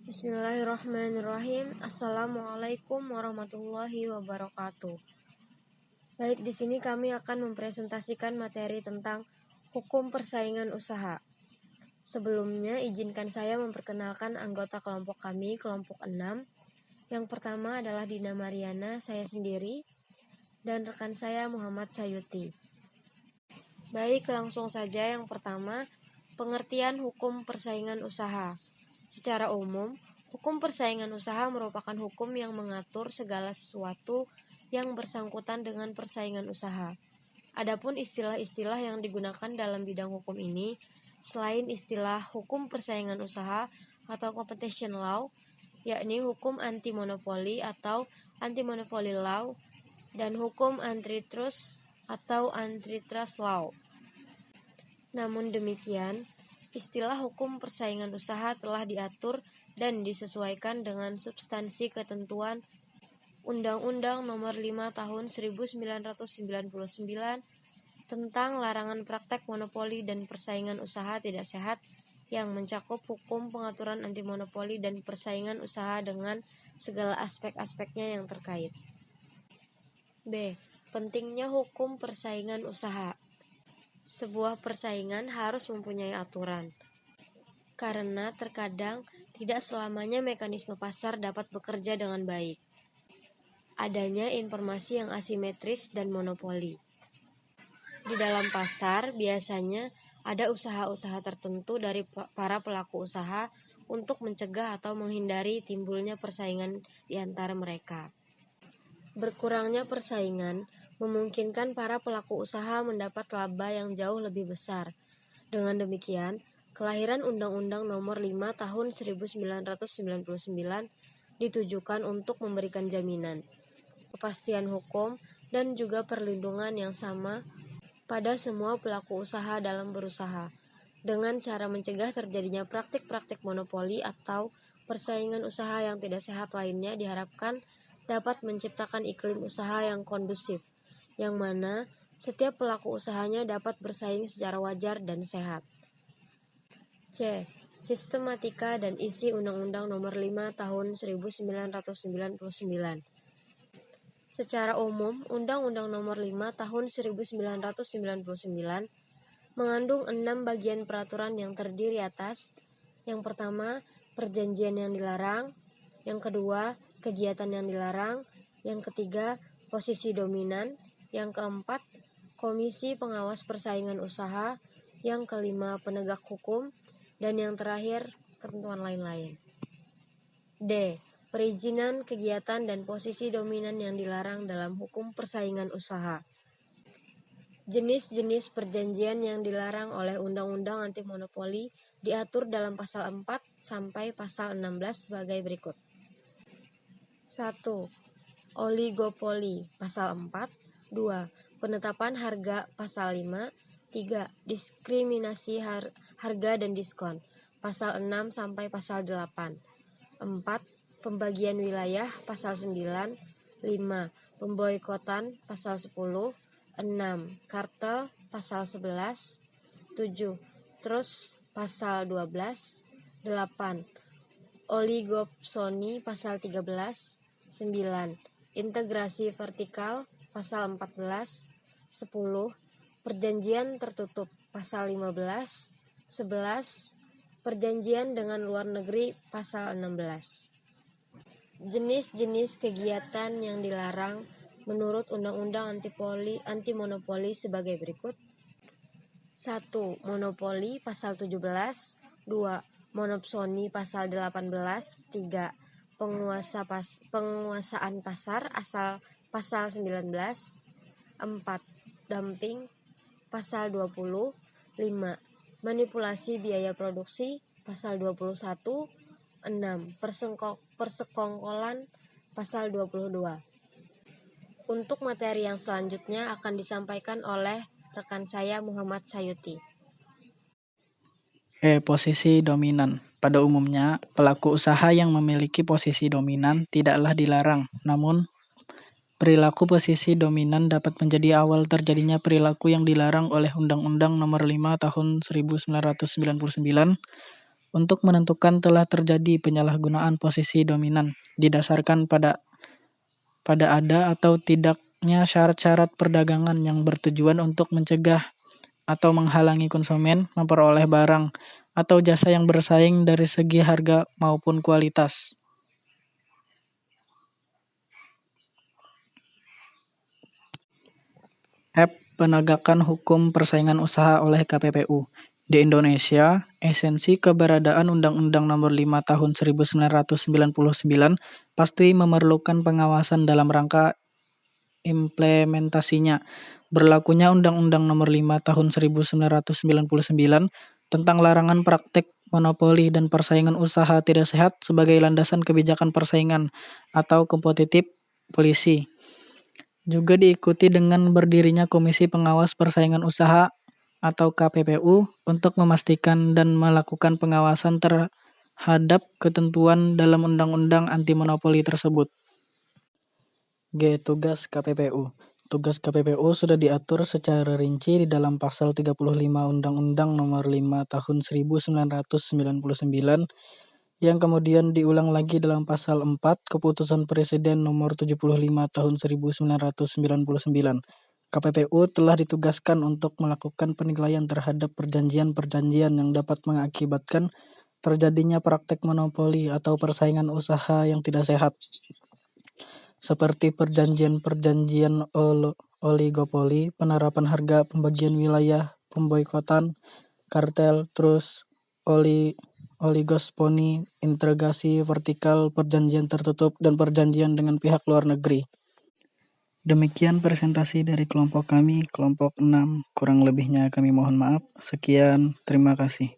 Bismillahirrahmanirrahim. Assalamualaikum warahmatullahi wabarakatuh. Baik, di sini kami akan mempresentasikan materi tentang hukum persaingan usaha. Sebelumnya, izinkan saya memperkenalkan anggota kelompok kami, kelompok 6. Yang pertama adalah Dina Mariana, saya sendiri, dan rekan saya Muhammad Sayuti. Baik, langsung saja yang pertama, pengertian hukum persaingan usaha. Secara umum, hukum persaingan usaha merupakan hukum yang mengatur segala sesuatu yang bersangkutan dengan persaingan usaha. Adapun istilah-istilah yang digunakan dalam bidang hukum ini, selain istilah hukum persaingan usaha atau competition law, yakni hukum anti-monopoli atau anti-monopoly law, dan hukum antitrust atau antitrust law. Namun demikian, istilah hukum persaingan usaha telah diatur dan disesuaikan dengan substansi ketentuan Undang-Undang Nomor 5 Tahun 1999 tentang larangan praktek monopoli dan persaingan usaha tidak sehat yang mencakup hukum pengaturan anti monopoli dan persaingan usaha dengan segala aspek-aspeknya yang terkait. B. Pentingnya hukum persaingan usaha. Sebuah persaingan harus mempunyai aturan, karena terkadang tidak selamanya mekanisme pasar dapat bekerja dengan baik. Adanya informasi yang asimetris dan monopoli. Di dalam pasar, biasanya ada usaha-usaha tertentu dari para pelaku usaha untuk mencegah atau menghindari timbulnya persaingan di antara mereka. Berkurangnya persaingan memungkinkan para pelaku usaha mendapat laba yang jauh lebih besar. Dengan demikian, kelahiran Undang-Undang Nomor 5 Tahun 1999 ditujukan untuk memberikan jaminan, kepastian hukum, dan juga perlindungan yang sama pada semua pelaku usaha dalam berusaha, dengan cara mencegah terjadinya praktik-praktik monopoli atau persaingan usaha yang tidak sehat lainnya diharapkan dapat menciptakan iklim usaha yang kondusif, yang mana setiap pelaku usahanya dapat bersaing secara wajar dan sehat. C. Sistematika dan isi Undang-Undang Nomor 5 Tahun 1999. Secara umum, Undang-Undang Nomor 5 Tahun 1999 mengandung 6 bagian peraturan yang terdiri atas: yang pertama, perjanjian yang dilarang; yang kedua, kegiatan yang dilarang; yang ketiga, posisi dominan; yang keempat, komisi pengawas persaingan usaha; yang kelima, penegak hukum; dan yang terakhir, ketentuan lain-lain. D. Perizinan kegiatan dan posisi dominan yang dilarang dalam hukum persaingan usaha. Jenis-jenis perjanjian yang dilarang oleh Undang-Undang Anti Monopoli diatur dalam pasal 4 sampai pasal 16 sebagai berikut. 1. Oligopoli pasal 4. 2. Penetapan harga pasal 5. 3. Diskriminasi harga dan diskon pasal 6 sampai pasal 8. 4. Pembagian wilayah pasal 9. 5. Pemboikotan pasal 10. 6. Kartel pasal 11. 7. Trust pasal 12. 8. Oligopsoni pasal 13. 9. Integrasi vertikal pasal 14. 10. Perjanjian tertutup pasal 15. 11. Perjanjian dengan luar negeri pasal 16. Jenis-jenis kegiatan yang dilarang menurut Undang-Undang Anti Monopoli sebagai berikut. 1. Monopoli pasal 17. 2. Monopsoni pasal 18. 3. Penguasaan pasar asal pasal 19. 4. Dumping pasal 20. 5. Manipulasi biaya produksi pasal 21. 6. Persekongkolan pasal 22. Untuk materi yang selanjutnya akan disampaikan oleh rekan saya Muhammad Sayuti. Posisi dominan. Pada umumnya, pelaku usaha yang memiliki posisi dominan tidaklah dilarang, namun perilaku posisi dominan dapat menjadi awal terjadinya perilaku yang dilarang oleh Undang-Undang Nomor 5 Tahun 1999 untuk menentukan telah terjadi penyalahgunaan posisi dominan didasarkan pada ada atau tidaknya syarat-syarat perdagangan yang bertujuan untuk mencegah atau menghalangi konsumen memperoleh barang atau jasa yang bersaing dari segi harga maupun kualitas. F. Penegakan hukum persaingan usaha oleh KPPU. Di Indonesia, esensi keberadaan Undang-Undang Nomor 5 Tahun 1999 pasti memerlukan pengawasan dalam rangka implementasinya. Berlakunya Undang-Undang Nomor 5 Tahun 1999 tentang larangan praktek monopoli dan persaingan usaha tidak sehat sebagai landasan kebijakan persaingan atau kompetitif polisi. Juga diikuti dengan berdirinya Komisi Pengawas Persaingan Usaha atau KPPU untuk memastikan dan melakukan pengawasan terhadap ketentuan dalam undang-undang anti monopoli tersebut. G. Tugas KPPU. Tugas KPPU sudah diatur secara rinci di dalam pasal 35 Undang-Undang Nomor 5 Tahun 1999 yang kemudian diulang lagi dalam pasal 4 Keputusan Presiden Nomor 75 Tahun 1999. KPPU telah ditugaskan untuk melakukan penilaian terhadap perjanjian-perjanjian yang dapat mengakibatkan terjadinya praktek monopoli atau persaingan usaha yang tidak sehat, seperti perjanjian-perjanjian oligopoli, penerapan harga, pembagian wilayah, pemboikotan, kartel, terus oligosponi, integrasi vertikal, perjanjian tertutup, dan perjanjian dengan pihak luar negeri. Demikian presentasi dari kelompok kami, kelompok 6. Kurang lebihnya kami mohon maaf. Sekian, terima kasih.